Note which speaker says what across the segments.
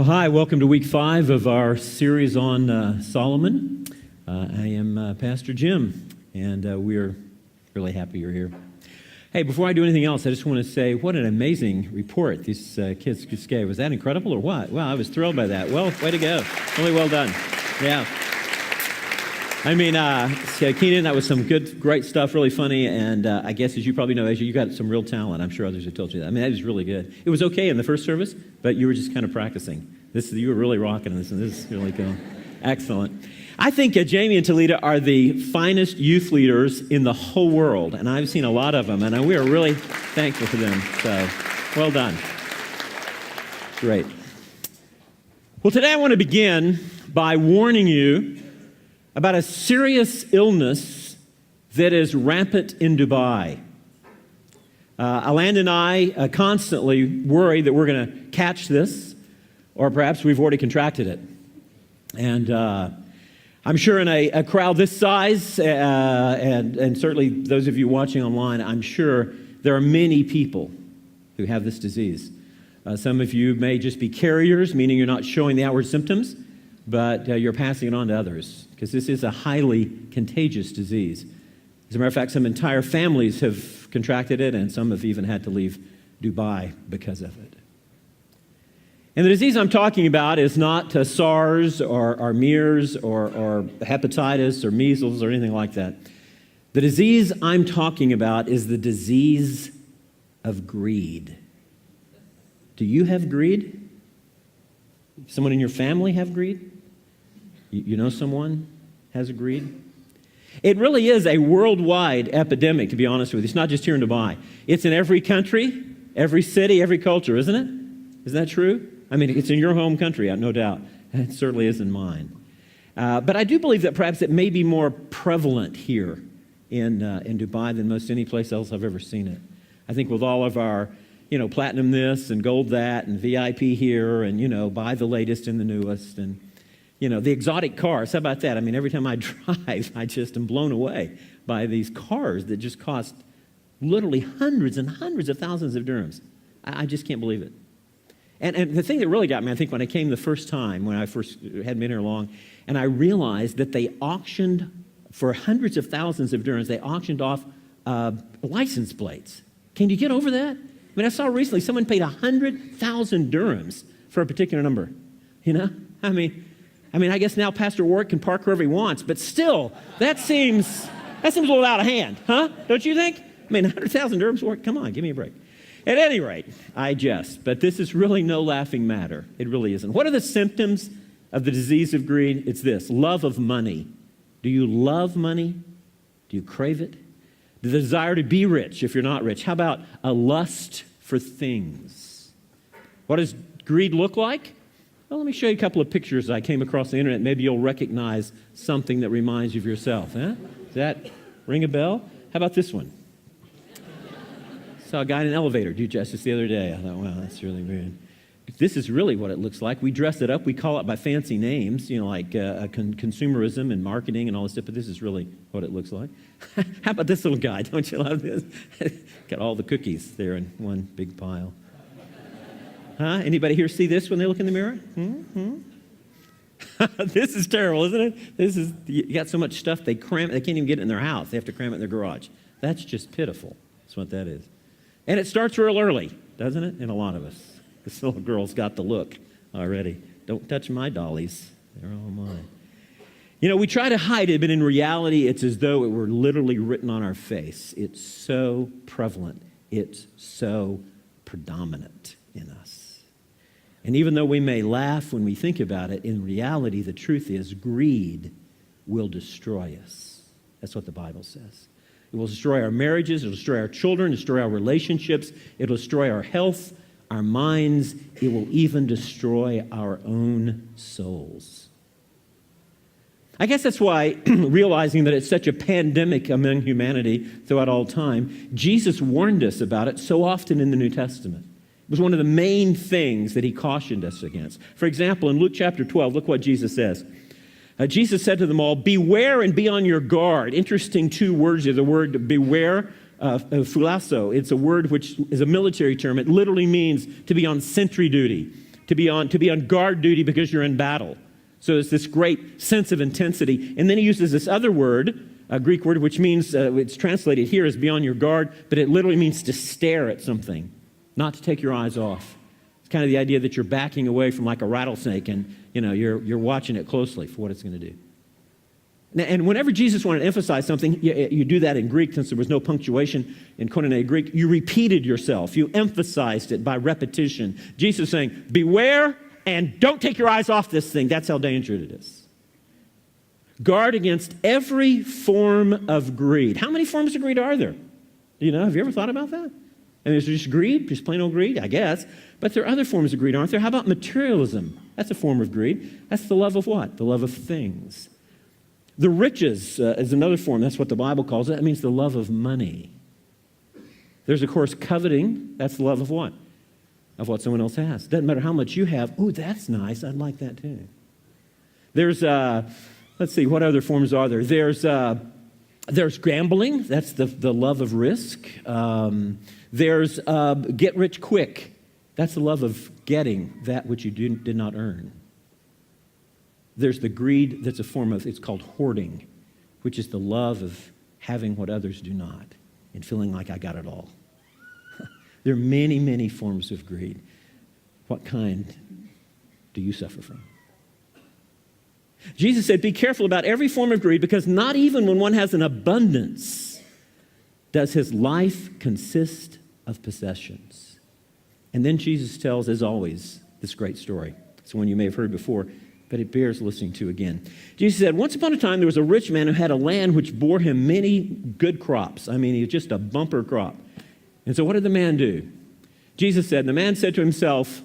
Speaker 1: Well, hi, welcome to week 5 of our series on Solomon. I am Pastor Jim, and we're really happy you're here. Hey, before I do anything else, I just want to say what an amazing report these kids just gave. Was that incredible or what? Wow, I was thrilled by that. Well, way to go. Really well done. Yeah. I mean, Keenan, that was some good, great stuff, really funny, and I guess, as you probably know, Asia, you got some real talent. I'm sure others have told you that. I mean, that was really good. It was okay in the first service, but you were just kind of practicing. You were really rocking this, and this is really cool. Excellent. I think Jamie and Talita are the finest youth leaders in the whole world, and I've seen a lot of them, and we are really thankful for them. So, well done. Great. Well, today I want to begin by warning you about a serious illness that is rampant in Dubai. Alan and I constantly worry that we're going to catch this, or perhaps we've already contracted it. And I'm sure in a crowd this size, and certainly those of you watching online, I'm sure there are many people who have this disease. Some of you may just be carriers, meaning you're not showing the outward symptoms, but you're passing it on to others, because this is a highly contagious disease. As a matter of fact, some entire families have contracted it, and some have even had to leave Dubai because of it. And the disease I'm talking about is not SARS or MERS or hepatitis or measles or anything like that. The disease I'm talking about is the disease of greed. Do you have greed? Someone in your family have greed? You know someone has a greed? It really is a worldwide epidemic, to be honest with you. It's not just here in Dubai. It's in every country, every city, every culture, isn't it? Isn't that true? I mean, it's in your home country, no doubt. It certainly is in mine. But I do believe that perhaps it may be more prevalent here in Dubai than most any place else I've ever seen it. I think with all of our, platinum this and gold that and VIP here and, buy the latest and the newest and, the exotic cars. How about that? I mean, every time I drive, I just am blown away by these cars that just cost literally hundreds and hundreds of thousands of dirhams. I just can't believe it. And the thing that really got me, I think, when I came the first time, when I first hadn't been here long, and I realized that they auctioned, for hundreds of thousands of dirhams, they auctioned off license plates. Can you get over that? I mean, I saw recently someone paid 100,000 dirhams for a particular number. I mean, I guess now Pastor Warwick can park wherever he wants, but still, that seems a little out of hand, huh? Don't you think? I mean, 100,000 dirhams, Warwick, come on, give me a break. At any rate, I jest, but this is really no laughing matter. It really isn't. What are the symptoms of the disease of greed? It's this: love of money. Do you love money? Do you crave it? The desire to be rich if you're not rich. How about a lust for things? What does greed look like? Well, let me show you a couple of pictures I came across the internet. Maybe you'll recognize something that reminds you of yourself. Huh? Does that ring a bell? How about this one? Saw a guy in an elevator do justice the other day. I thought, wow, that's really weird. This is really what it looks like. We dress it up. We call it by fancy names, like consumerism and marketing and all this stuff, but this is really what it looks like. How about this little guy? Don't you love this? Got all the cookies there in one big pile. Huh? Anybody here see this when they look in the mirror? This is terrible, isn't it? You got so much stuff they can't even get it in their house. They have to cram it in their garage. That's just pitiful. That's what that is. And it starts real early, doesn't it? In a lot of us. This little girl's got the look already. Don't touch my dollies. They're all mine. We try to hide it, but in reality, it's as though it were literally written on our face. It's so prevalent. It's so predominant in us. And even though we may laugh when we think about it, in reality, the truth is greed will destroy us. That's what the Bible says. It will destroy our marriages, it will destroy our children, destroy our relationships, it will destroy our health, our minds, it will even destroy our own souls. I guess that's why, realizing that it's such a pandemic among humanity throughout all time, Jesus warned us about it so often in the New Testament. It was one of the main things that he cautioned us against. For example, in Luke chapter 12, look what Jesus says. Jesus said to them all, beware and be on your guard. Interesting two words here. The word beware, phulasso. It's a word which is a military term. It literally means to be on sentry duty, to be on guard duty because you're in battle. So it's this great sense of intensity. And then he uses this other word, a Greek word, which means, it's translated here as be on your guard, but it literally means to stare at something, not to take your eyes off. It's kind of the idea that you're backing away from like a rattlesnake and, you're watching it closely for what it's going to do. And whenever Jesus wanted to emphasize something, you do that in Greek, since there was no punctuation in Koine Greek. You repeated yourself. You emphasized it by repetition. Jesus is saying, beware and don't take your eyes off this thing. That's how dangerous it is. Guard against every form of greed. How many forms of greed are there? Have you ever thought about that? And there's just greed, just plain old greed, I guess. But there are other forms of greed, aren't there? How about materialism? That's a form of greed. That's the love of what? The love of things. The riches is another form. That's what the Bible calls it. That means the love of money. There's, of course, coveting. That's the love of what? Of what someone else has. Doesn't matter how much you have. Ooh, that's nice. I'd like that too. There's, let's see, what other forms are there? There's gambling. That's the love of risk. There's get rich quick. That's the love of getting that which you did not earn. There's the greed that's a form of, it's called hoarding, which is the love of having what others do not and feeling like I got it all. There are many, many forms of greed. What kind do you suffer from? Jesus said, be careful about every form of greed, because not even when one has an abundance does his life consist of possessions. And then Jesus tells, as always, this great story. It's one you may have heard before, but it bears listening to again. Jesus said, once upon a time there was a rich man who had a land which bore him many good crops. I mean, he was just a bumper crop. And so what did the man do? Jesus said, the man said to himself,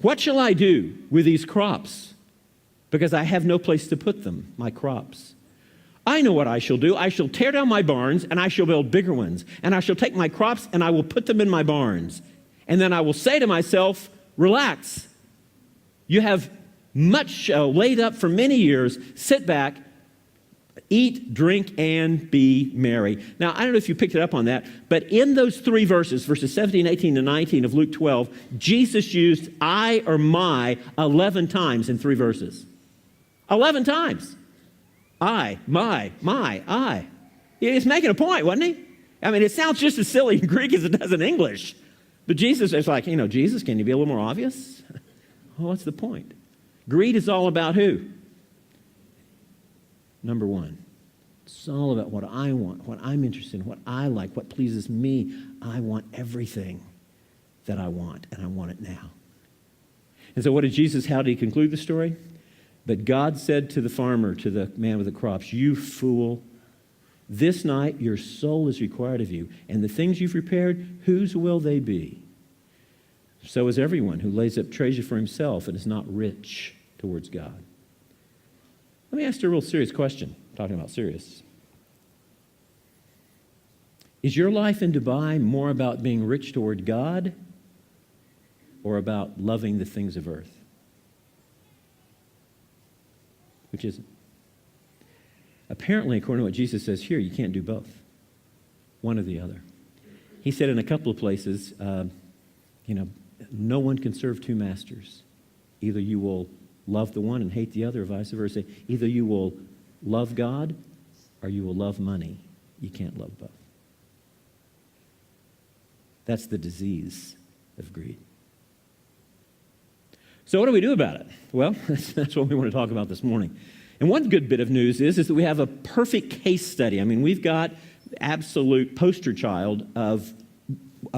Speaker 1: what shall I do with these crops? Because I have no place to put them, my crops. I know what I shall do. I shall tear down my barns, and I shall build bigger ones. And I shall take my crops, and I will put them in my barns. And then I will say to myself, relax. You have much laid up for many years. Sit back, eat, drink, and be merry. Now, I don't know if you picked it up on that, but in those three verses 17, 18, and 19 of Luke 12, Jesus used I or my 11 times in three verses. 11 times. I, my, I. He's making a point, wasn't he? I mean, it sounds just as silly in Greek as it does in English. But Jesus is like, Jesus, can you be a little more obvious? Well, what's the point? Greed is all about who? Number one. It's all about what I want, what I'm interested in, what I like, what pleases me. I want everything that I want, and I want it now. And so how did he conclude the story? But God said to the farmer, to the man with the crops, you fool, this night your soul is required of you, and the things you've prepared, whose will they be? So is everyone who lays up treasure for himself and is not rich towards God. Let me ask you a real serious question, talking about serious. Is your life in Dubai more about being rich toward God or about loving the things of earth? Which is it? Apparently, according to what Jesus says here, you can't do both. One or the other. He said in a couple of places, no one can serve two masters. Either you will love the one and hate the other, or vice versa. Either you will love God or you will love money. You can't love both. That's the disease of greed. So what do we do about it? Well, that's what we want to talk about this morning. And one good bit of news is that we have a perfect case study. I mean, we've got absolute poster child of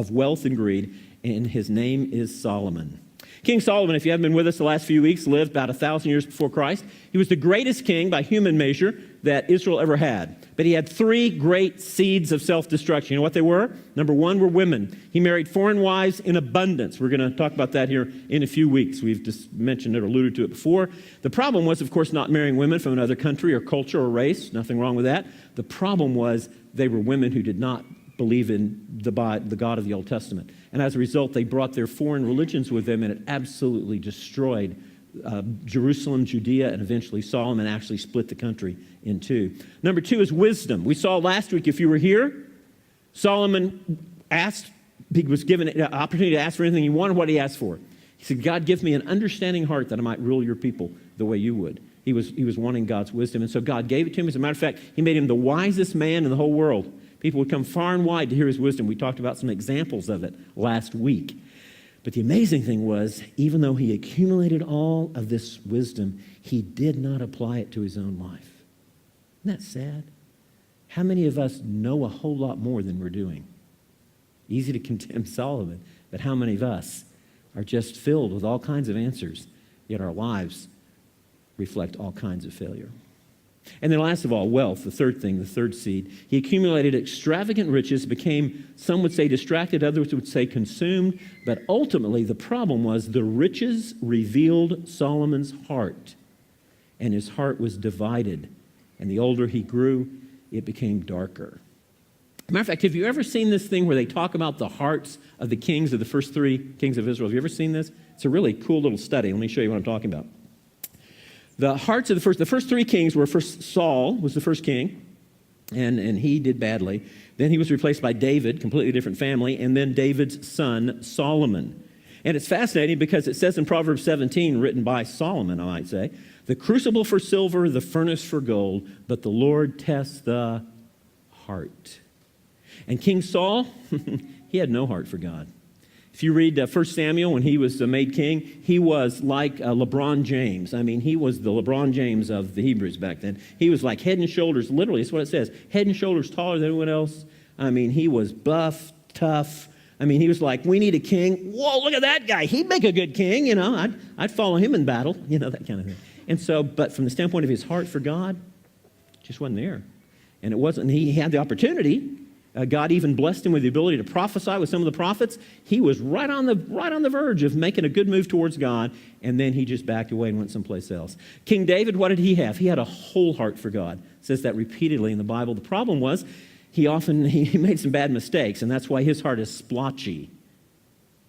Speaker 1: wealth and greed, and his name is Solomon. King Solomon, if you haven't been with us the last few weeks, lived about 1,000 years before Christ. He was the greatest king by human measure that Israel ever had. But he had three great seeds of self-destruction. You know what they were? Number one were women. He married foreign wives in abundance. We're going to talk about that here in a few weeks. We've just mentioned it or alluded to it before. The problem was, of course, not marrying women from another country or culture or race. Nothing wrong with that. The problem was they were women who did not believe in the God of the Old Testament. And as a result, they brought their foreign religions with them, and it absolutely destroyed Jerusalem, Judea, and eventually Solomon actually split the country in two. Number two is wisdom. We saw last week, if you were here, Solomon he was given an opportunity to ask for anything he wanted. What did he ask for? He said, God, give me an understanding heart that I might rule your people the way you would. He was wanting God's wisdom, and so God gave it to him. As a matter of fact, he made him the wisest man in the whole world. People would come far and wide to hear his wisdom. We talked about some examples of it last week. But the amazing thing was, even though he accumulated all of this wisdom, he did not apply it to his own life. Isn't that sad? How many of us know a whole lot more than we're doing? Easy to condemn Solomon, but how many of us are just filled with all kinds of answers, yet our lives reflect all kinds of failure? And then last of all, wealth, the third thing, the third seed. He accumulated extravagant riches, became, some would say distracted, others would say consumed, but ultimately the problem was the riches revealed Solomon's heart, and his heart was divided. And the older he grew, it became darker. Matter of fact, have you ever seen this thing where they talk about the hearts of the kings of the first three kings of Israel? Have you ever seen this? It's a really cool little study. Let me show you what I'm talking about. The hearts of the first three kings were first Saul was the first king, and he did badly. Then he was replaced by David, completely different family, and then David's son, Solomon. And it's fascinating because it says in Proverbs 17, written by Solomon, I might say, the crucible for silver, the furnace for gold, but the Lord tests the heart. And King Saul, he had no heart for God. If you read 1 Samuel, when he was made king, he was like LeBron James. I mean, he was the LeBron James of the Hebrews back then. He was like head and shoulders, literally, that's what it says, head and shoulders taller than anyone else. I mean, he was buff, tough. I mean, he was like, we need a king. Whoa, look at that guy. He'd make a good king, you know. I'd follow him in battle, you know, that kind of thing. And so, but from the standpoint of his heart for God, it just wasn't there. And it wasn't, he had the opportunity. God even blessed him with the ability to prophesy with some of the prophets. He was right on the verge of making a good move towards God, and then he just backed away and went someplace else. King David, what did he have? He had a whole heart for God. It says that repeatedly in the Bible. The problem was he made some bad mistakes, and that's why his heart is splotchy.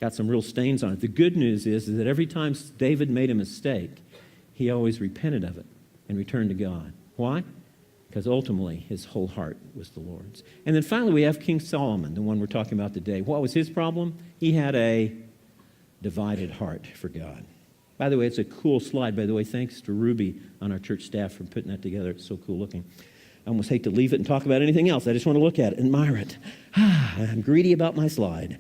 Speaker 1: Got some real stains on it. The good news is that every time David made a mistake, he always repented of it and returned to God. Why? Because ultimately, his whole heart was the Lord's. And then finally, we have King Solomon, the one we're talking about today. What was his problem? He had a divided heart for God. By the way, it's a cool slide. By the way, thanks to Ruby on our church staff for putting that together. It's so cool looking. I almost hate to leave it and talk about anything else. I just want to look at it, admire it. I'm greedy about my slide.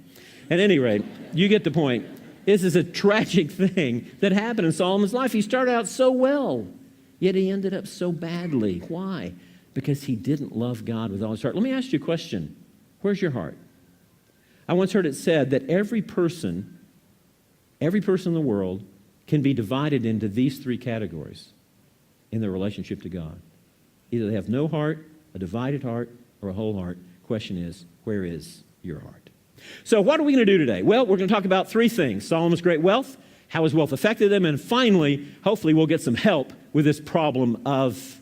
Speaker 1: At any rate, you get the point. This is a tragic thing that happened in Solomon's life. He started out so well. Yet he ended up so badly. Why? Because he didn't love God with all his heart. Let me ask you a question. Where's your heart? I once heard it said that every person in the world can be divided into these three categories in their relationship to God. Either they have no heart, a divided heart, or a whole heart. Question is, where is your heart? So what are we going to do today? Well, we're going to talk about three things. Solomon's great wealth, how his wealth affected them, and finally, hopefully we'll get some help with this problem of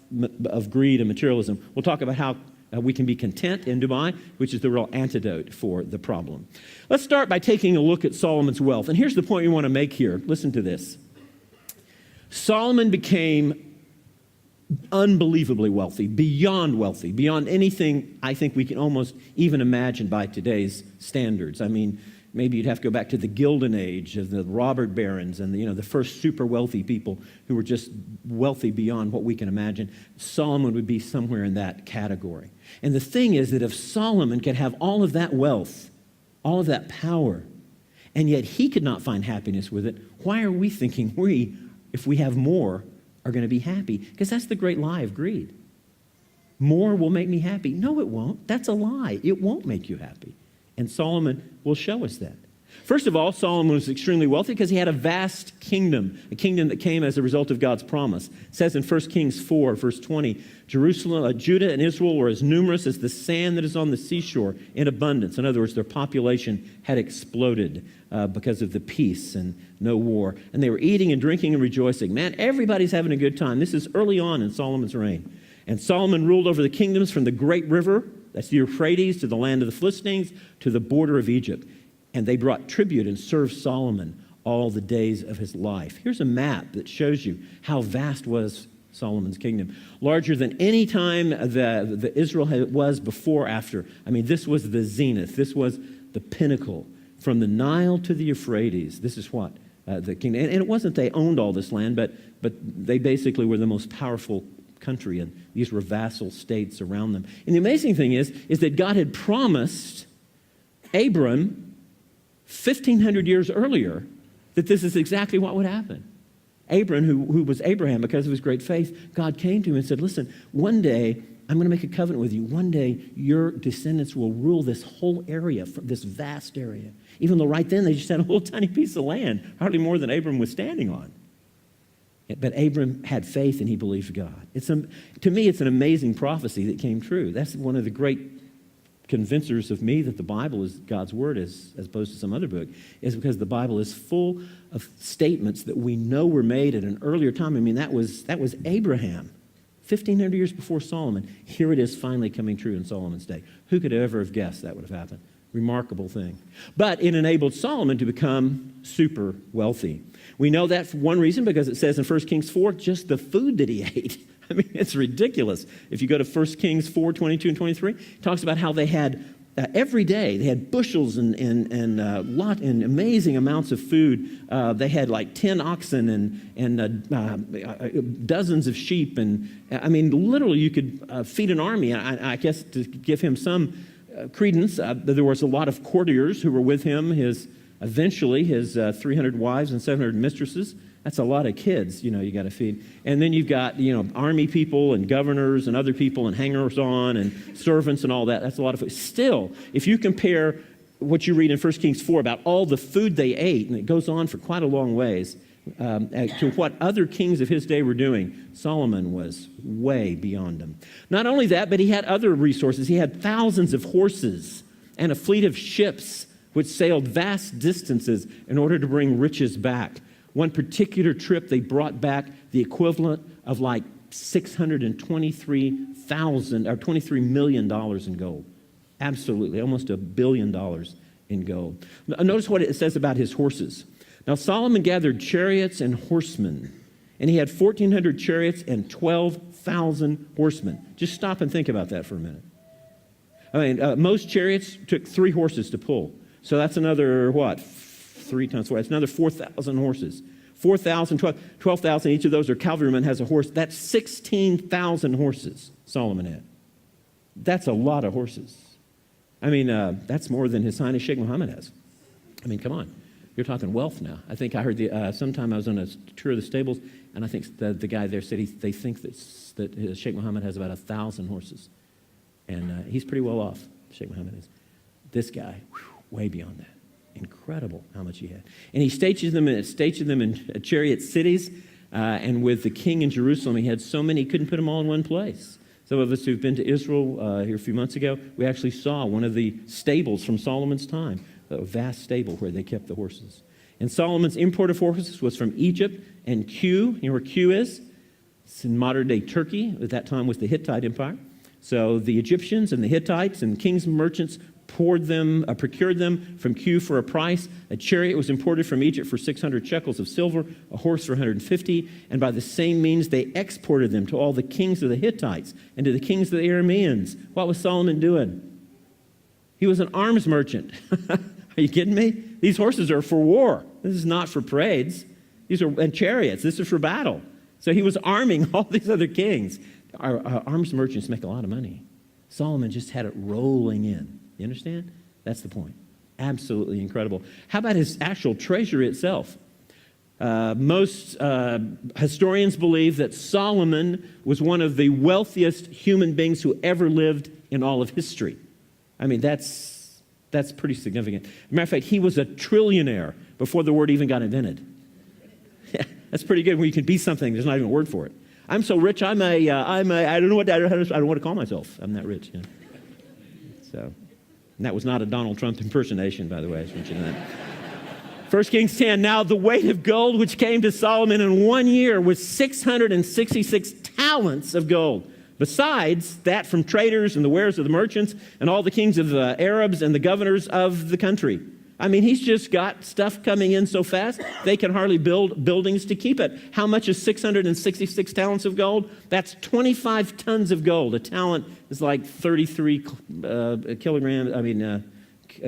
Speaker 1: greed and materialism. We'll talk about how we can be content in Dubai, which is the real antidote for the problem. Let's start by taking a look at Solomon's wealth. And here's the point we want to make here. Listen to this. Solomon became unbelievably wealthy, beyond anything I think we can almost even imagine by today's standards. I mean, maybe you'd have to go back to the Gilded Age of the Robert Barons and the first super wealthy people who were just wealthy beyond what we can imagine. Solomon would be somewhere in that category. And the thing is that if Solomon could have all of that wealth, all of that power, and yet he could not find happiness with it, why are we thinking if we have more, are going to be happy? Because that's the great lie of greed. More will make me happy. No, it won't. That's a lie. It won't make you happy. And Solomon will show us that. First of all, Solomon was extremely wealthy because he had a vast kingdom, a kingdom that came as a result of God's promise. It says in 1 Kings 4, verse 20, Judah and Israel were as numerous as the sand that is on the seashore in abundance. In other words, their population had exploded because of the peace and no war. And they were eating and drinking and rejoicing. Man, everybody's having a good time. This is early on in Solomon's reign. And Solomon ruled over the kingdoms from the great river, that's the Euphrates, to the land of the Philistines, to the border of Egypt. And they brought tribute and served Solomon all the days of his life. Here's a map that shows you how vast was Solomon's kingdom. Larger than any time the Israel was before or after. I mean, this was the zenith. This was the pinnacle. From the Nile to the Euphrates. This is what the kingdom. And it wasn't they owned all this land, but they basically were the most powerful country, and these were vassal states around them. And the amazing thing is that God had promised Abram 1,500 years earlier that this is exactly what would happen. Abram, who was Abraham because of his great faith, God came to him and said, listen, one day I'm going to make a covenant with you. One day your descendants will rule this whole area, this vast area. Even though right then they just had a little tiny piece of land, hardly more than Abram was standing on. But Abram had faith and he believed God. To me, it's an amazing prophecy that came true. That's one of the great convincers of me that the Bible is God's word as opposed to some other book, is because the Bible is full of statements that we know were made at an earlier time. I mean, that was Abraham, 1,500 years before Solomon. Here it is finally coming true in Solomon's day. Who could ever have guessed that would have happened? Remarkable thing. But it enabled Solomon to become super wealthy. We know that for one reason because it says in 1 Kings 4, just the food that he ate. I mean, it's ridiculous. If you go to 1 Kings 4, 22 and 23, it talks about how they had, every day, they had bushels and amazing amounts of food. They had like 10 oxen and dozens of sheep. And I mean, literally you could feed an army. I guess to give him some credence, there was a lot of courtiers who were with him, eventually his 300 wives and 700 mistresses. That's a lot of kids, you got to feed. And then you've got, army people and governors and other people and hangers-on and servants and all that. That's a lot of food. Still, if you compare what you read in 1 Kings 4 about all the food they ate, and it goes on for quite a long ways, to what other kings of his day were doing, Solomon was way beyond them. Not only that, but he had other resources. He had thousands of horses and a fleet of ships which sailed vast distances in order to bring riches back. One particular trip, they brought back the equivalent of like $23 million in gold. Absolutely, almost $1 billion in gold. Now, notice what it says about his horses. Now, Solomon gathered chariots and horsemen, and he had 1,400 chariots and 12,000 horsemen. Just stop and think about that for a minute. I mean, most chariots took 3 horses to pull. So that's another, 3 times 4. That's another 4,000 horses. 4,000, 12,000, each of those are cavalrymen has a horse. That's 16,000 horses Solomon had. That's a lot of horses. I mean, that's more than His Highness Sheikh Mohammed has. I mean, come on. You're talking wealth now. I think I heard sometime I was on a tour of the stables, and I think the guy there said they think that Sheikh Mohammed has about 1,000 horses. And he's pretty well off, Sheikh Mohammed is. This guy, way beyond that. Incredible how much he had. And he stationed them in chariot cities, and with the king in Jerusalem, he had so many, he couldn't put them all in one place. Some of us who've been to Israel here a few months ago, we actually saw one of the stables from Solomon's time, a vast stable where they kept the horses. And Solomon's import of horses was from Egypt and Q. You know where Q is? It's in modern-day Turkey. At that time was the Hittite Empire. So the Egyptians and the Hittites and king's merchants procured them from Q for a price. A chariot was imported from Egypt for 600 shekels of silver, a horse for 150, and by the same means they exported them to all the kings of the Hittites and to the kings of the Arameans. What was Solomon doing? He was an arms merchant. Are you kidding me? These horses are for war. This is not for parades. These are and chariots. This is for battle. So he was arming all these other kings. Our arms merchants make a lot of money. Solomon just had it rolling in. You understand? That's the point. Absolutely incredible. How about his actual treasury itself? Most historians believe that Solomon was one of the wealthiest human beings who ever lived in all of history. I mean, that's pretty significant. As a matter of fact, he was a trillionaire before the word even got invented. Yeah, that's pretty good when you can be something, there's not even a word for it. I'm so rich, I don't know what to call myself. I'm that rich. Yeah. So, and that was not a Donald Trump impersonation, by the way. I just want you to know that. 1 Kings 10, now the weight of gold which came to Solomon in 1 year was 666 talents of gold. Besides that from traders and the wares of the merchants and all the kings of the Arabs and the governors of the country. I mean, he's just got stuff coming in so fast, they can hardly build buildings to keep it. How much is 666 talents of gold? That's 25 tons of gold. A talent is like 33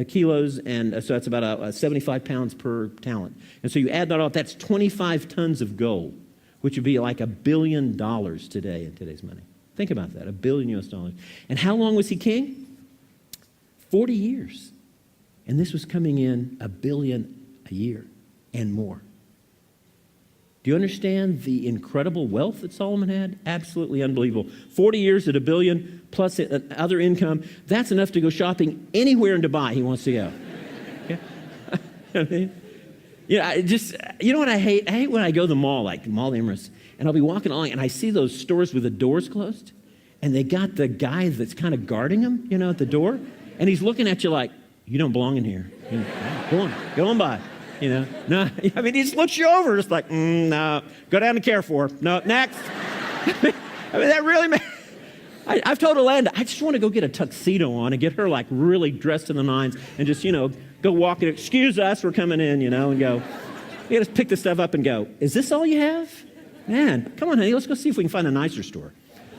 Speaker 1: kilos, and so that's about 75 pounds per talent. And so you add that up, that's 25 tons of gold, which would be like $1 billion today in today's money. Think about that, $1 billion US. And how long was he king? 40 years. And this was coming in $1 billion a year and more. Do you understand the incredible wealth that Solomon had? Absolutely unbelievable. 40 years at $1 billion plus other income. That's enough to go shopping anywhere in Dubai he wants to go. Okay? I mean, you know what I hate? I hate when I go to the mall, like the Mall of the Emirates, and I'll be walking along and I see those stores with the doors closed, and they got the guy that's kind of guarding them, at the door, and he's looking at you like, you don't belong in here. Go on by. No, I mean, he just looks you over, just like, no, go down to Carrefour. No, next. I mean, that really, I've told Alanda, I just want to go get a tuxedo on and get her like really dressed to the nines and just, go walk in, excuse us, we're coming in, and go, you just pick the stuff up and go, is this all you have? Man, come on, honey, let's go see if we can find a nicer store.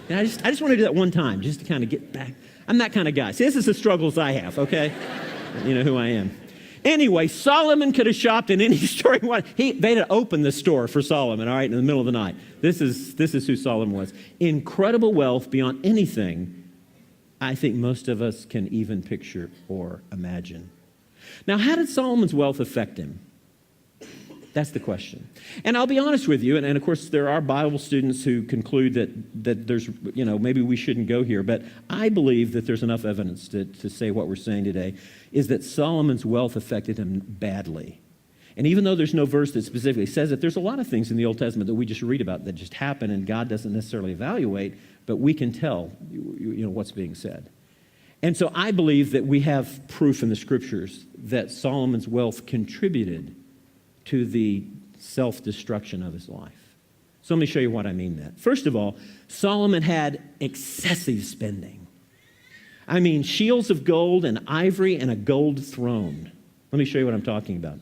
Speaker 1: And I just want to do that one time, just to kind of get back. I'm that kind of guy. See, this is the struggles I have, okay? You know who I am. Anyway, Solomon could have shopped in any store he wanted. They'd have opened the store for Solomon, all right, in the middle of the night. This is who Solomon was. Incredible wealth beyond anything I think most of us can even picture or imagine. Now, how did Solomon's wealth affect him? That's the question. And I'll be honest with you, and of course there are Bible students who conclude that there's, maybe we shouldn't go here, but I believe that there's enough evidence to say what we're saying today is that Solomon's wealth affected him badly. And even though there's no verse that specifically says it, there's a lot of things in the Old Testament that we just read about that just happen and God doesn't necessarily evaluate, but we can tell, what's being said. And so I believe that we have proof in the scriptures that Solomon's wealth contributed to the self-destruction of his life. So let me show you what I mean that. First of all, Solomon had excessive spending. I mean, shields of gold and ivory and a gold throne. Let me show you what I'm talking about.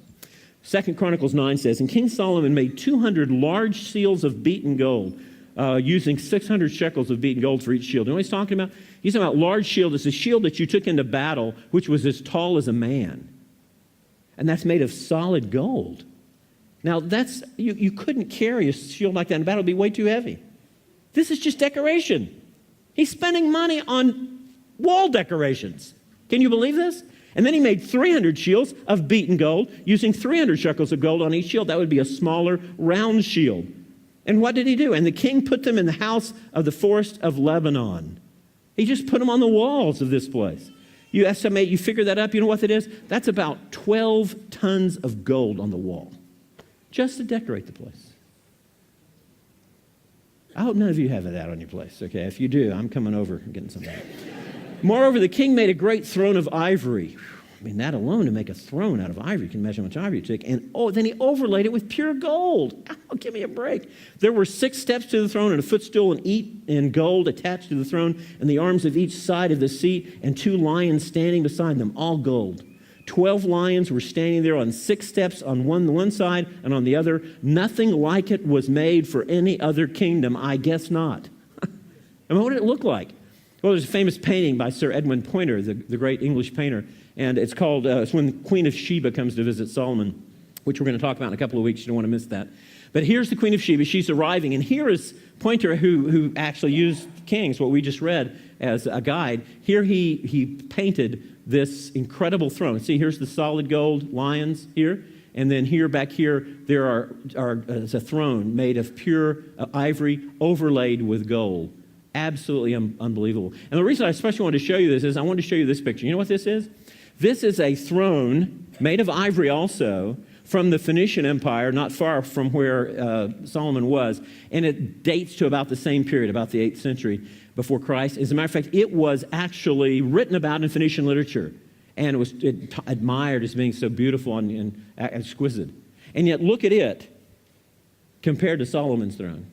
Speaker 1: 2 Chronicles 9 says, and King Solomon made 200 large seals of beaten gold, using 600 shekels of beaten gold for each shield. You know what he's talking about? He's talking about large shield. It's a shield that you took into battle, which was as tall as a man. And that's made of solid gold. Now, you couldn't carry a shield like that in battle. It would be way too heavy. This is just decoration. He's spending money on wall decorations. Can you believe this? And then he made 300 shields of beaten gold, using 300 shekels of gold on each shield. That would be a smaller, round shield. And what did he do? And the king put them in the house of the forest of Lebanon. He just put them on the walls of this place. You estimate, you figure that up, you know what that is? That's about 12 tons of gold on the wall, just to decorate the place. I hope none of you have that on your place, okay? If you do, I'm coming over and getting something. Moreover, the king made a great throne of ivory. I mean, that alone, to make a throne out of ivory, you can imagine how much ivory it took. And then he overlaid it with pure gold. Oh, give me a break. There were 6 steps to the throne and a footstool in gold attached to the throne, and the arms of each side of the seat, and 2 lions standing beside them, all gold. 12 lions were standing there on 6 steps on one side and on the other. Nothing like it was made for any other kingdom, I guess not. I mean, what did it look like? Well, there's a famous painting by Sir Edwin Poynter, the great English painter, and it's called, it's when the Queen of Sheba comes to visit Solomon, which we're going to talk about in a couple of weeks. You don't want to miss that. But here's the Queen of Sheba. She's arriving, and here is Poynter, who actually used Kings, what we just read, as a guide. Here he painted this incredible throne. See, here's the solid gold lions here, and then back here, there is a throne made of pure ivory overlaid with gold. Absolutely unbelievable. And the reason I especially wanted to show you this is I wanted to show you this picture. You know what this is? This is a throne made of ivory also from the Phoenician Empire, not far from where Solomon was. And it dates to about the same period, about the 8th century before Christ. As a matter of fact, it was actually written about in Phoenician literature. And it was admired as being so beautiful and exquisite. And yet look at it compared to Solomon's throne.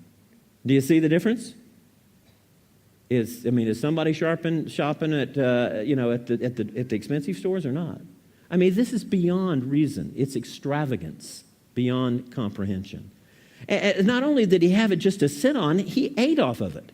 Speaker 1: Do you see the difference? Is somebody shopping at the expensive stores or not? I mean, this is beyond reason. It's extravagance beyond comprehension. And not only did he have it just to sit on, he ate off of it.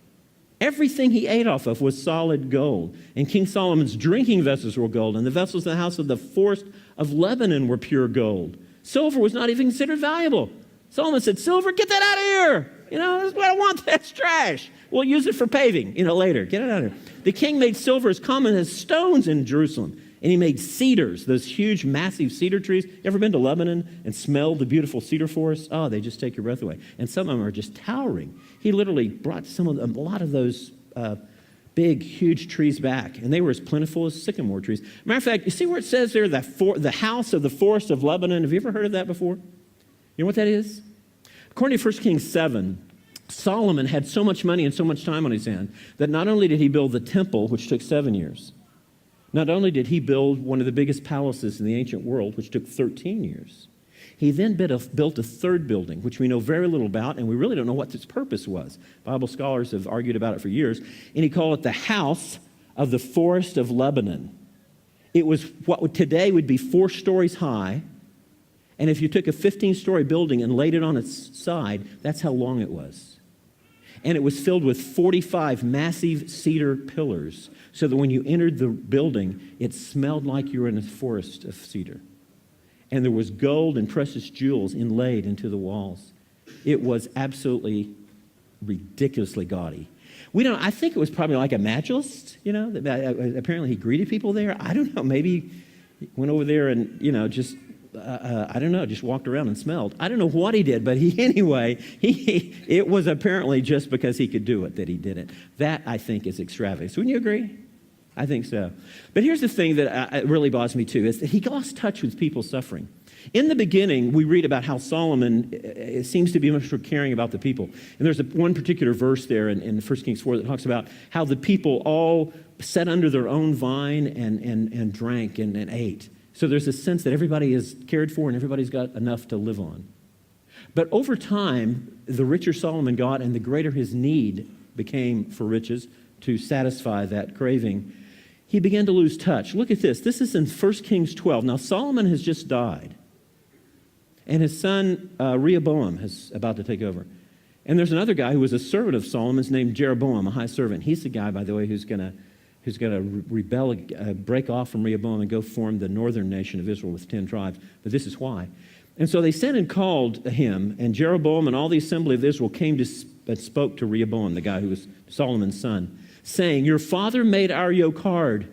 Speaker 1: Everything he ate off of was solid gold. And King Solomon's drinking vessels were gold, and the vessels in the house of the forest of Lebanon were pure gold. Silver was not even considered valuable. Solomon said, silver, get that out of here. That's what I want. That's trash. We'll use it for paving, later. Get it out of here. The king made silver as common as stones in Jerusalem. And he made cedars, those huge, massive cedar trees. You ever been to Lebanon and smelled the beautiful cedar forests? Oh, they just take your breath away. And some of them are just towering. He literally brought a lot of those big, huge trees back. And they were as plentiful as sycamore trees. Matter of fact, you see where it says there, the house of the forest of Lebanon? Have you ever heard of that before? You know what that is? According to 1 Kings 7, Solomon had so much money and so much time on his hand that not only did he build the temple, which took 7 years, not only did he build one of the biggest palaces in the ancient world, which took 13 years, he then built a third building, which we know very little about, and we really don't know what its purpose was. Bible scholars have argued about it for years, and he called it the house of the forest of Lebanon. It was what today would be 4 stories high, and if you took a 15-story building and laid it on its side, that's how long it was. And it was filled with 45 massive cedar pillars, so that when you entered the building, it smelled like you were in a forest of cedar. And there was gold and precious jewels inlaid into the walls. It was absolutely ridiculously gaudy. I think it was probably like a magicalist, apparently he greeted people there. I don't know, maybe he went over there and, just walked around and smelled. I don't know what he did, but it was apparently just because he could do it that he did it. That, I think, is extravagant. Wouldn't you agree? I think so. But here's the thing that really bothers me, too, is that he lost touch with people suffering. In the beginning, we read about how Solomon seems to be much more caring about the people. And there's one particular verse there in 1 Kings 4 that talks about how the people all sat under their own vine and drank and ate. So there's a sense that everybody is cared for and everybody's got enough to live on. But over time, the richer Solomon got and the greater his need became for riches to satisfy that craving, he began to lose touch. Look at this. This is in 1 Kings 12. Now, Solomon has just died, and his son Rehoboam is about to take over. And there's another guy who was a servant of Solomon's named Jeroboam, a high servant. He's the guy, by the way, who's going to rebel, break off from Rehoboam and go form the northern nation of Israel with 10 tribes. But this is why. And so they sent and called him, and Jeroboam and all the assembly of Israel came and spoke to Rehoboam, the guy who was Solomon's son, saying, your father made our yoke hard.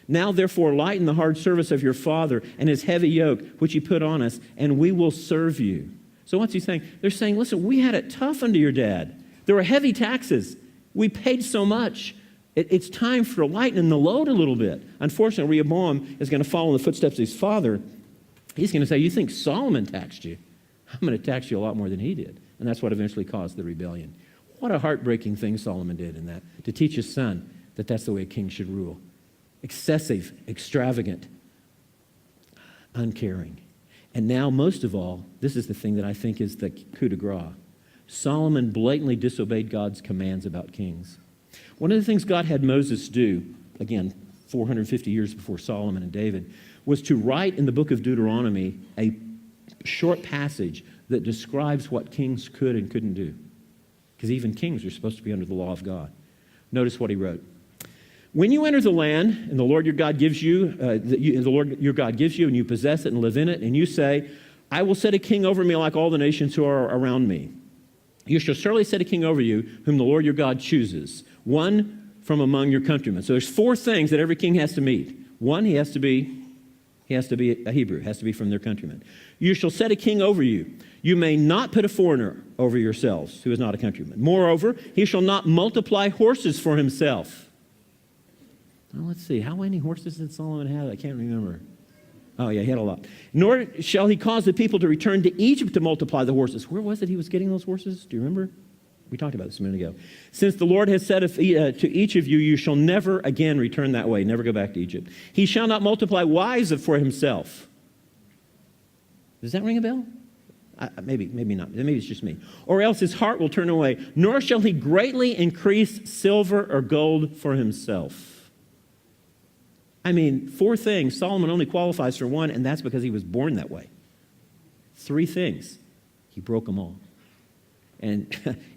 Speaker 1: Now, therefore, lighten the hard service of your father and his heavy yoke, which he put on us, and we will serve you. So what's he saying? They're saying, listen, we had it tough under your dad. There were heavy taxes. We paid so much. It's time for lightening the load a little bit. Unfortunately, Rehoboam is going to follow in the footsteps of his father. He's going to say, you think Solomon taxed you? I'm going to tax you a lot more than he did. And that's what eventually caused the rebellion. What a heartbreaking thing Solomon did in that, to teach his son that that's the way a king should rule. Excessive, extravagant, uncaring. And now, most of all, this is the thing that I think is the coup de grace. Solomon blatantly disobeyed God's commands about kings. One of the things God had Moses do, again, 450 years before Solomon and David, was to write in the book of Deuteronomy a short passage that describes what kings could and couldn't do. Because even kings are supposed to be under the law of God. Notice what he wrote. When you enter the land, and the Lord your God gives you, and you possess it and live in it, and you say, I will set a king over me like all the nations who are around me. You shall surely set a king over you, whom the Lord your God chooses, one from among your countrymen. So there's 4 things that every king has to meet. One, he has to be a Hebrew, has to be from their countrymen. You shall set a king over you. You may not put a foreigner over yourselves who is not a countryman. Moreover, he shall not multiply horses for himself. Well, let's see. How many horses did Solomon have? I can't remember. Oh, yeah, he had a lot. Nor shall he cause the people to return to Egypt to multiply the horses. Where was it he was getting those horses? Do you remember? We talked about this a minute ago. Since the Lord has said to each of you, you shall never again return that way, never go back to Egypt. He shall not multiply wives for himself. Does that ring a bell? Maybe not. Maybe it's just me. Or else his heart will turn away. Nor shall he greatly increase silver or gold for himself. I mean, 4 things. Solomon only qualifies for 1, and that's because he was born that way. 3 things. He broke them all. And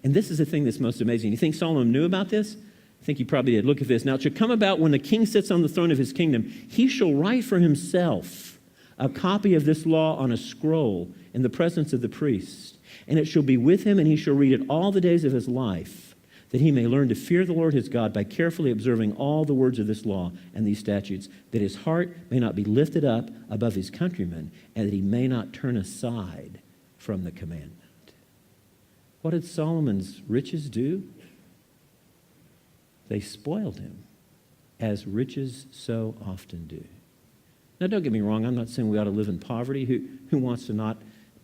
Speaker 1: this is the thing that's most amazing. You think Solomon knew about this? I think he probably did. Look at this. Now it shall come about when the king sits on the throne of his kingdom, he shall write for himself a copy of this law on a scroll in the presence of the priest. And it shall be with him, and he shall read it all the days of his life, that he may learn to fear the Lord his God by carefully observing all the words of this law and these statutes, that his heart may not be lifted up above his countrymen, and that he may not turn aside from the commandment. What did Solomon's riches do? They spoiled him, as riches so often do. Now, don't get me wrong. I'm not saying we ought to live in poverty. Who wants to not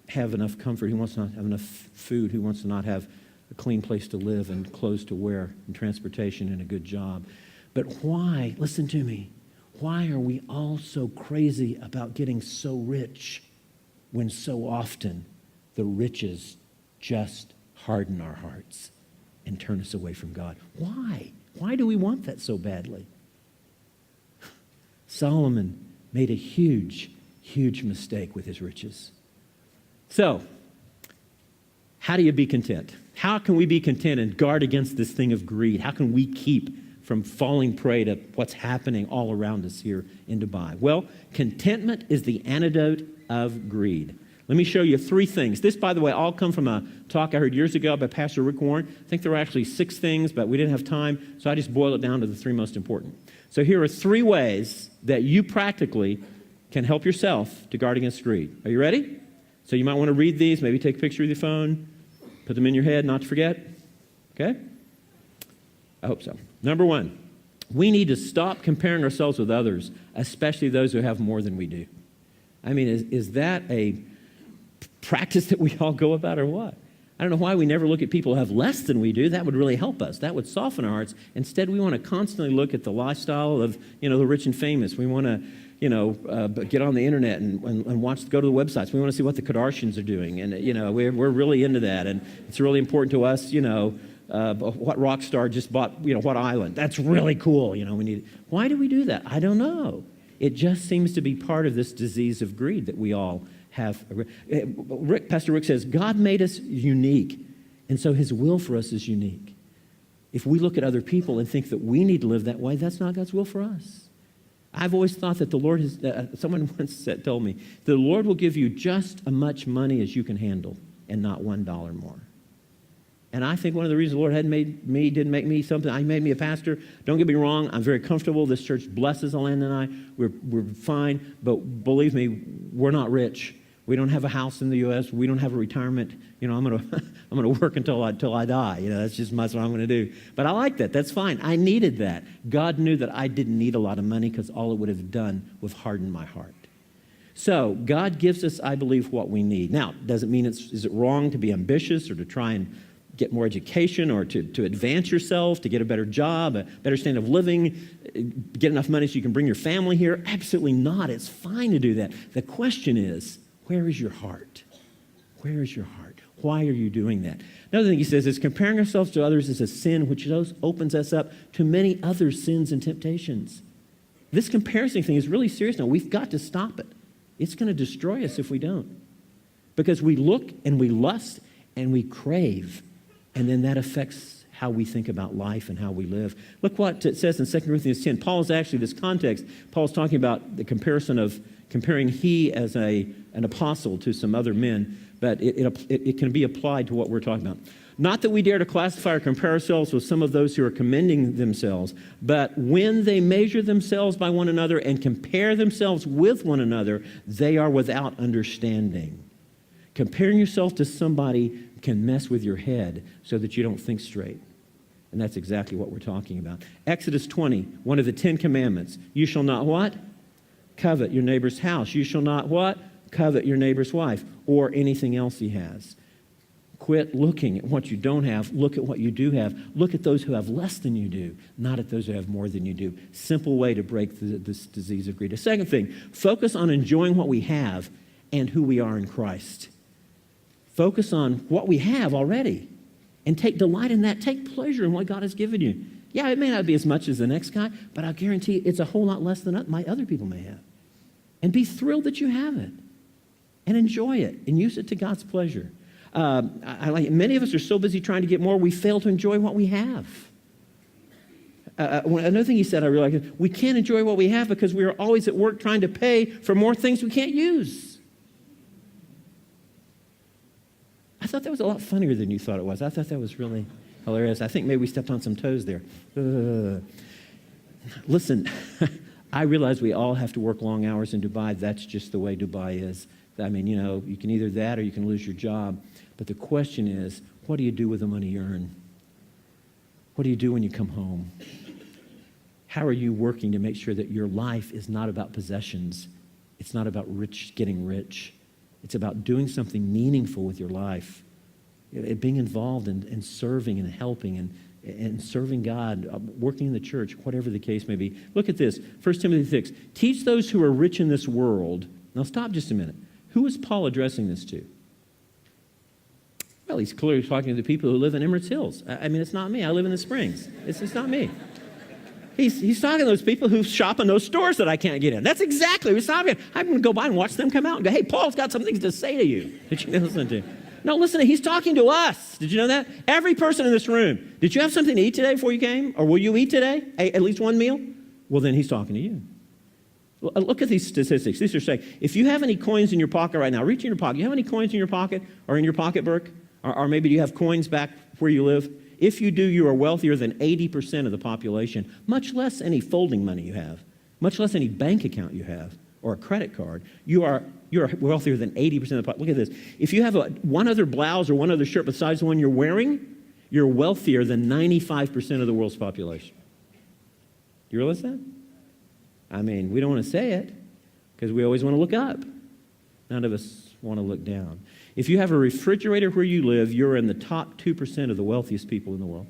Speaker 1: have enough comfort? Who wants to not have enough food? Who wants to not have a clean place to live and clothes to wear and transportation and a good job? But why, listen to me, why are we all so crazy about getting so rich when so often the riches just harden our hearts and turn us away from God? Why? Why do we want that so badly? Solomon made a huge, huge mistake with his riches. So, how do you be content? How can we be content and guard against this thing of greed? How can we keep from falling prey to what's happening all around us here in Dubai? Well, contentment is the antidote of greed. Let me show you 3 things. This, by the way, all come from a talk I heard years ago by Pastor Rick Warren. I think there were actually 6 things, but we didn't have time, so I just boiled it down to the 3 most important. So here are 3 ways that you practically can help yourself to guard against greed. Are you ready? So you might want to read these, maybe take a picture with your phone, put them in your head, not to forget. Okay? I hope so. Number 1, we need to stop comparing ourselves with others, especially those who have more than we do. I mean, is that a practice that we all go about or what? I don't know why we never look at people who have less than we do. That would really help us. That would soften our hearts. Instead, we want to constantly look at the lifestyle of, the rich and famous. We want to, get on the internet and go to the websites. We want to see what the Kardashians are doing. And, we're really into that. And it's really important to us, what rock star just bought, what island. That's really cool. Why do we do that? I don't know. It just seems to be part of this disease of greed that we all have. Pastor Rick says, God made us unique, and so his will for us is unique. If we look at other people and think that we need to live that way, that's not God's will for us. I've always thought that the Lord has, someone once told me, the Lord will give you just as much money as you can handle and not $1 more. And I think one of the reasons the Lord didn't make me something, He made me a pastor. Don't get me wrong, I'm very comfortable. This church blesses Alana and I. We're fine, but believe me, we're not rich. We don't have a house in the U.S. We don't have a retirement. I'm gonna work until I die. That's just what I'm gonna do. But I like that. That's fine. I needed that. God knew that I didn't need a lot of money because all it would have done was harden my heart. So God gives us, I believe, what we need. Now, doesn't mean is it wrong to be ambitious or to try and get more education or to advance yourself, to get a better job, a better standard of living, get enough money so you can bring your family here? Absolutely not. It's fine to do that. The question is, where is your heart? Where is your heart? Why are you doing that? Another thing he says is comparing ourselves to others is a sin which opens us up to many other sins and temptations. This comparison thing is really serious now. We've got to stop it. It's going to destroy us if we don't. Because we look and we lust and we crave, and then that affects how we think about life and how we live. Look what it says in 2 Corinthians 10. Paul's actually, this context, Paul's talking about the comparison of comparing he as an apostle to some other men, but it can be applied to what we're talking about. Not that we dare to classify or compare ourselves with some of those who are commending themselves, but when they measure themselves by one another and compare themselves with one another, they are without understanding. Comparing yourself to somebody can mess with your head so that you don't think straight. And that's exactly what we're talking about. Exodus 20, one of the 10 commandments. You shall not what? Covet your neighbor's house. You shall not what? Covet your neighbor's wife or anything else he has. Quit looking at what you don't have. Look at what you do have. Look at those who have less than you do, not at those who have more than you do. Simple way to break this disease of greed. A second thing, focus on enjoying what we have and who we are in Christ. Focus on what we have already and take delight in that. Take pleasure in what God has given you. Yeah, it may not be as much as the next guy, but I guarantee it's a whole lot less than other people may have. And be thrilled that you have it. And enjoy it. And use it to God's pleasure. Many of us are so busy trying to get more, we fail to enjoy what we have. Another thing he said I realized, we can't enjoy what we have because we are always at work trying to pay for more things we can't use. I thought that was a lot funnier than you thought it was. I thought that was really hilarious. I think maybe we stepped on some toes there. Listen, I realize we all have to work long hours in Dubai. That's just the way Dubai is. I mean, you can either that or you can lose your job. But the question is, what do you do with the money you earn? What do you do when you come home? How are you working to make sure that your life is not about possessions? It's not about getting rich. It's about doing something meaningful with your life. Being involved in serving and helping and serving God, working in the church, whatever the case may be. Look at this, 1 Timothy 6. Teach those who are rich in this world. Now stop just a minute. Who is Paul addressing this to? Well, he's clearly talking to the people who live in Emirates Hills. I mean, it's not me. I live in the Springs. It's not me. He's talking to those people who shop in those stores that I can't get in. That's exactly what he's talking about. I'm going to go by and watch them come out and go, hey, Paul's got some things to say to you that you can listen to. No, listen, he's talking to us. Did you know that? Every person in this room. Did you have something to eat today before you came? Or will you eat today? At least one meal? Well, then he's talking to you. Look at these statistics. These are saying, if you have any coins in your pocket right now, reach in your pocket. You have any coins in your pocket or in your pocketbook? Or maybe do you have coins back where you live? If you do, you are wealthier than 80% of the population, much less any folding money you have, much less any bank account you have or a credit card. You're wealthier than 80% of the population. Look at this. If you have one other blouse or one other shirt besides the one you're wearing, you're wealthier than 95% of the world's population. You realize that? I mean, we don't want to say it because we always want to look up. None of us want to look down. If you have a refrigerator where you live, you're in the top 2% of the wealthiest people in the world.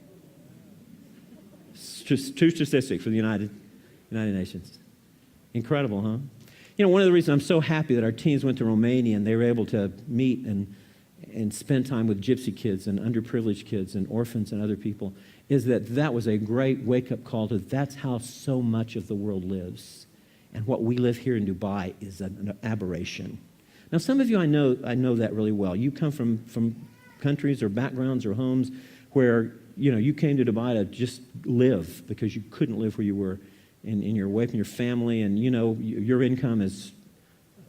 Speaker 1: It's just two statistics for the United Nations. Incredible, huh? One of the reasons I'm so happy that our teams went to Romania and they were able to meet and spend time with gypsy kids and underprivileged kids and orphans and other people is that was a great wake-up call to that's how so much of the world lives. And what we live here in Dubai is an aberration. Now, some of you, I know that really well. You come from countries or backgrounds or homes where, you came to Dubai to just live because you couldn't live where you were, and you're away from your family, and, your income is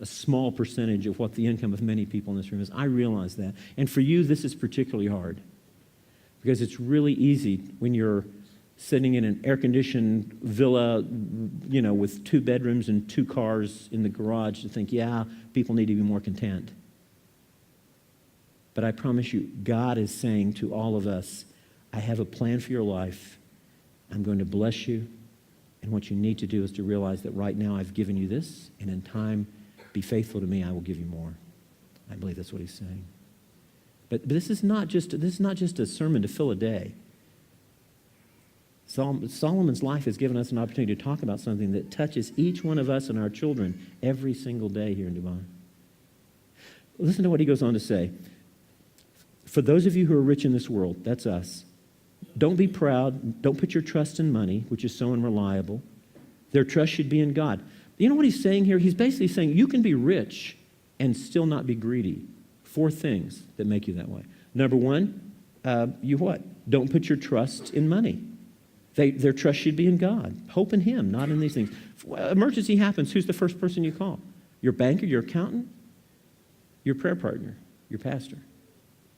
Speaker 1: a small percentage of what the income of many people in this room is. I realize that. And for you, this is particularly hard because it's really easy when you're sitting in an air-conditioned villa, with 2 bedrooms and 2 cars in the garage to think, yeah, people need to be more content. But I promise you, God is saying to all of us, I have a plan for your life. I'm going to bless you. And what you need to do is to realize that right now I've given you this, and in time, be faithful to me, I will give you more. I believe that's what he's saying. But this is not just a sermon to fill a day. Solomon's life has given us an opportunity to talk about something that touches each one of us and our children every single day here in Dubai. Listen to what he goes on to say. For those of you who are rich in this world, that's us, don't be proud. Don't put your trust in money, which is so unreliable. Their trust should be in God. You know what he's saying here? He's basically saying you can be rich and still not be greedy. 4 things that make you that way. Number 1, you what? Don't put your trust in money. Their trust should be in God. Hope in him, not in these things. Emergency happens, who's the first person you call? Your banker, your accountant, your prayer partner, your pastor?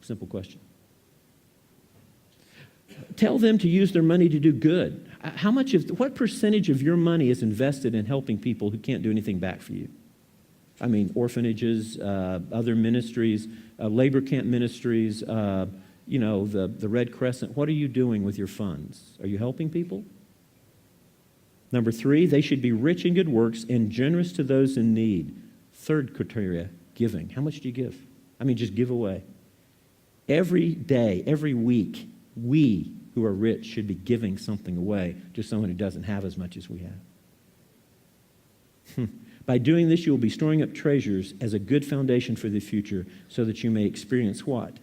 Speaker 1: Simple question. Tell them to use their money to do good. What percentage of your money is invested in helping people who can't do anything back for you? I mean, orphanages, other ministries, labor camp ministries, the Red Crescent. What are you doing with your funds? Are you helping people? Number 3, they should be rich in good works and generous to those in need. 3rd criteria, giving. How much do you give? I mean, just give away. Every day, every week, we who are rich should be giving something away to someone who doesn't have as much as we have. By doing this, you will be storing up treasures as a good foundation for the future so that you may experience what?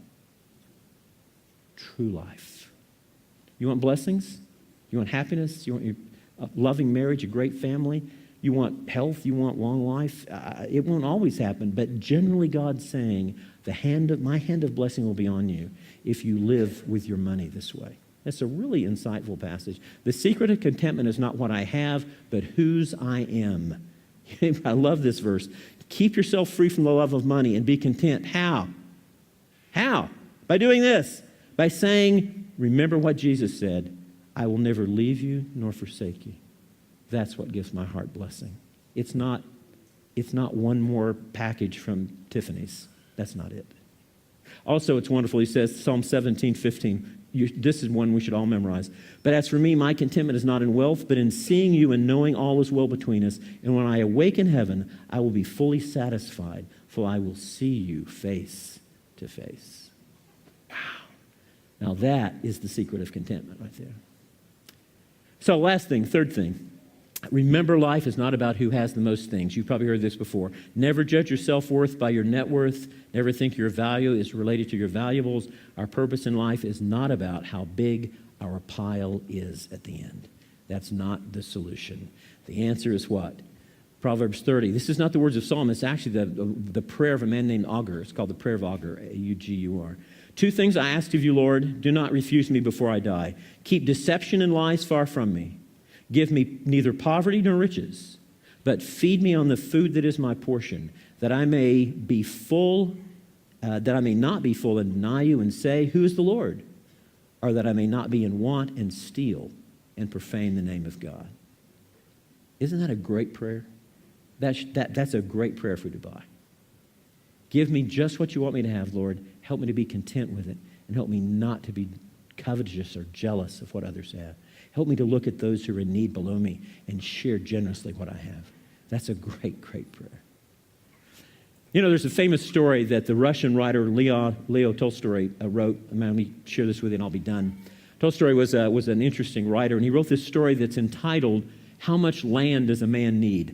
Speaker 1: True life. You want blessings? You want happiness? You want a loving marriage, a great family? You want health? You want long life? It won't always happen, but generally God's saying, My hand of blessing will be on you if you live with your money this way. That's a really insightful passage. The secret of contentment is not what I have, but whose I am. I love this verse. Keep yourself free from the love of money and be content. How? How? By doing this. By saying, remember what Jesus said, I will never leave you nor forsake you. That's what gives my heart blessing. It's not one more package from Tiffany's. That's not it. Also, it's wonderful. He says, Psalm 17:15. This is one we should all memorize. But as for me, my contentment is not in wealth, but in seeing you and knowing all is well between us. And when I awake in heaven, I will be fully satisfied, for I will see you face to face. Wow. Now that is the secret of contentment right there. So last thing, third thing. Remember, life is not about who has the most things. You've probably heard this before. Never judge your self-worth by your net worth. Never think your value is related to your valuables. Our purpose in life is not about how big our pile is at the end. That's not the solution. The answer is what? Proverbs 30. This is not the words of Solomon. It's actually the prayer of a man named Agur. It's called the prayer of Agur, A-U-G-U-R. 2 things I ask of you, Lord. Do not refuse me before I die. Keep deception and lies far from me. Give me neither poverty nor riches, but feed me on the food that is my portion, that I may be full, that I may not be full and deny you and say, who is the Lord? Or that I may not be in want and steal and profane the name of God. Isn't that a great prayer? That's a great prayer for Dubai. Give me just what you want me to have, Lord. Help me to be content with it, and help me not to be covetous or jealous of what others have. Help me to look at those who are in need below me and share generously what I have. That's a great, great prayer. You know, there's a famous story that the Russian writer Leo Tolstoy wrote. Let me share this with you and I'll be done. Tolstoy was an interesting writer, and he wrote this story that's entitled, How Much Land Does a Man Need?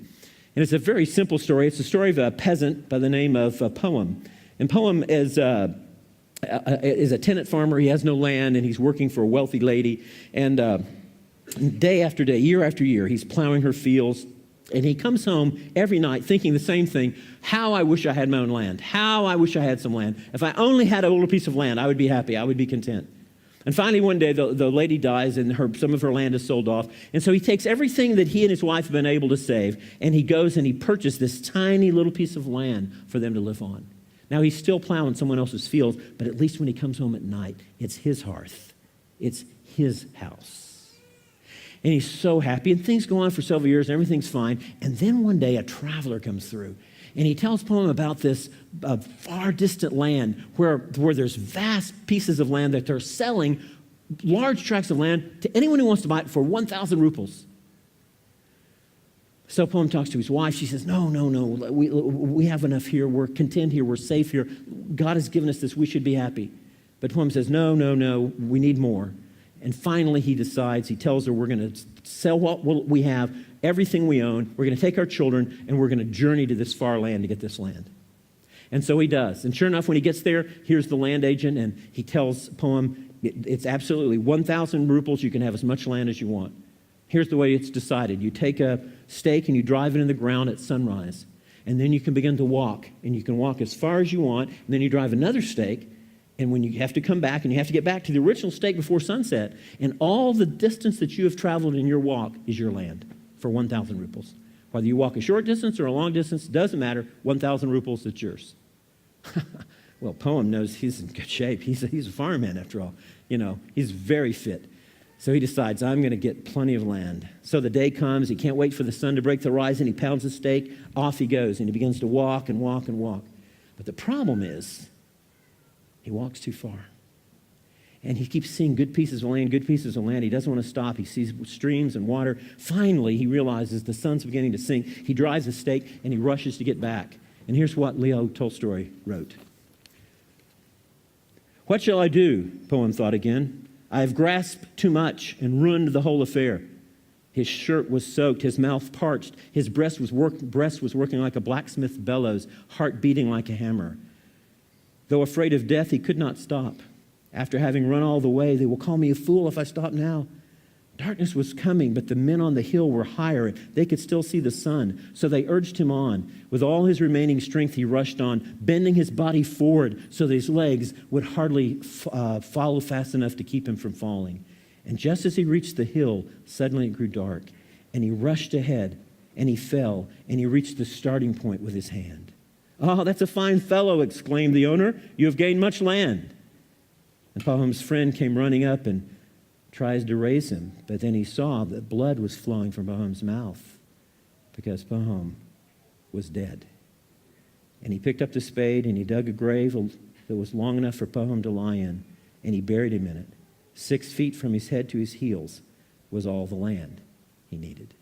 Speaker 1: And it's a very simple story. It's the story of a peasant by the name of Poem. And Poem is a tenant farmer. He has no land, and he's working for a wealthy lady. And day after day, year after year, he's plowing her fields, and he comes home every night thinking the same thing. How I wish I had my own land. How I wish I had some land. If I only had a little piece of land, I would be happy. I would be content. And finally, one day, the lady dies, and some of her land is sold off. And so he takes everything that he and his wife have been able to save, and he goes and he purchased this tiny little piece of land for them to live on. Now, he's still plowing someone else's fields, but at least when he comes home at night, it's his hearth. It's his house. And he's so happy, and things go on for several years, and everything's fine. And then one day, a traveler comes through, and he tells Poem about this far distant land where there's vast pieces of land that they're selling, large tracts of land, to anyone who wants to buy it for 1,000 rubles. So Poem talks to his wife. She says, no, we have enough here. We're content here. We're safe here. God has given us this. We should be happy. But Poem says, no, we need more. And finally, he decides, he tells her, we're going to sell what we have, everything we own. We're going to take our children, and we're going to journey to this far land to get this land. And so he does. And sure enough, when he gets there, here's the land agent, and he tells Poem, it's absolutely 1,000 rubles. You can have as much land as you want. Here's the way it's decided. You take a stake, and you drive it in the ground at sunrise. And then you can begin to walk. And you can walk as far as you want. And then you drive another stake. And when you have to come back, and you have to get back to the original stake before sunset, and all the distance that you have traveled in your walk is your land for 1,000 rubles. Whether you walk a short distance or a long distance, doesn't matter. 1,000 rubles, it's yours. Well, Poem knows he's in good shape. He's a fireman after all. You know, he's very fit. So he decides, I'm going to get plenty of land. So the day comes. He can't wait for the sun to break the horizon. He pounds the stake. Off he goes, and he begins to walk and walk and walk. But the problem is, he walks too far. And he keeps seeing good pieces of land. He doesn't want to stop. He sees streams and water. Finally, he realizes the sun's beginning to sink. He drives a stake, and he rushes to get back. And here's what Leo Tolstoy wrote. What shall I do? Poem thought again. I have grasped too much and ruined the whole affair. His shirt was soaked, his mouth parched, his breast was working like a blacksmith's bellows, heart beating like a hammer. Though afraid of death, he could not stop. After having run all the way, they will call me a fool if I stop now. Darkness was coming, but the men on the hill were higher. They could still see the sun, so they urged him on. With all his remaining strength, he rushed on, bending his body forward so that his legs would hardly follow fast enough to keep him from falling. And just as he reached the hill, suddenly it grew dark, and he rushed ahead, and he fell, and he reached the starting point with his hand. "Oh, that's a fine fellow," exclaimed the owner. "You have gained much land." And Pahom's friend came running up and tries to raise him, but then he saw that blood was flowing from Pahom's mouth because Pahom was dead. And he picked up the spade and he dug a grave that was long enough for Pahom to lie in, and he buried him in it. 6 feet from his head to his heels was all the land he needed.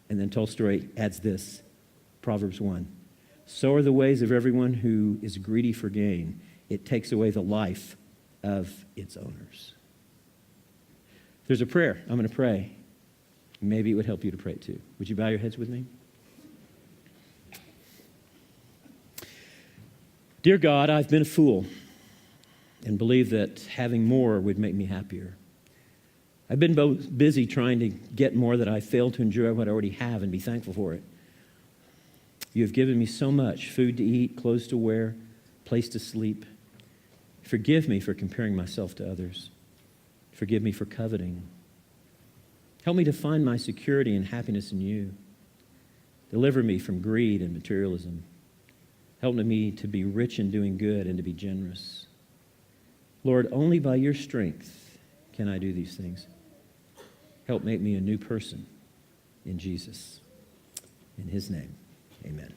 Speaker 1: And then Tolstoy adds this, Proverbs 1. "So are the ways of everyone who is greedy for gain. It takes away the life of its owners." There's a prayer I'm going to pray. Maybe it would help you to pray too. Would you bow your heads with me? Dear God, I've been a fool and believed that having more would make me happier. I've been both busy trying to get more that I failed to enjoy what I already have and be thankful for it. You have given me so much: food to eat, clothes to wear, place to sleep. Forgive me for comparing myself to others. Forgive me for coveting. Help me to find my security and happiness in you. Deliver me from greed and materialism. Help me to be rich in doing good and to be generous. Lord, only by your strength can I do these things. Help make me a new person in Jesus. In his name, amen.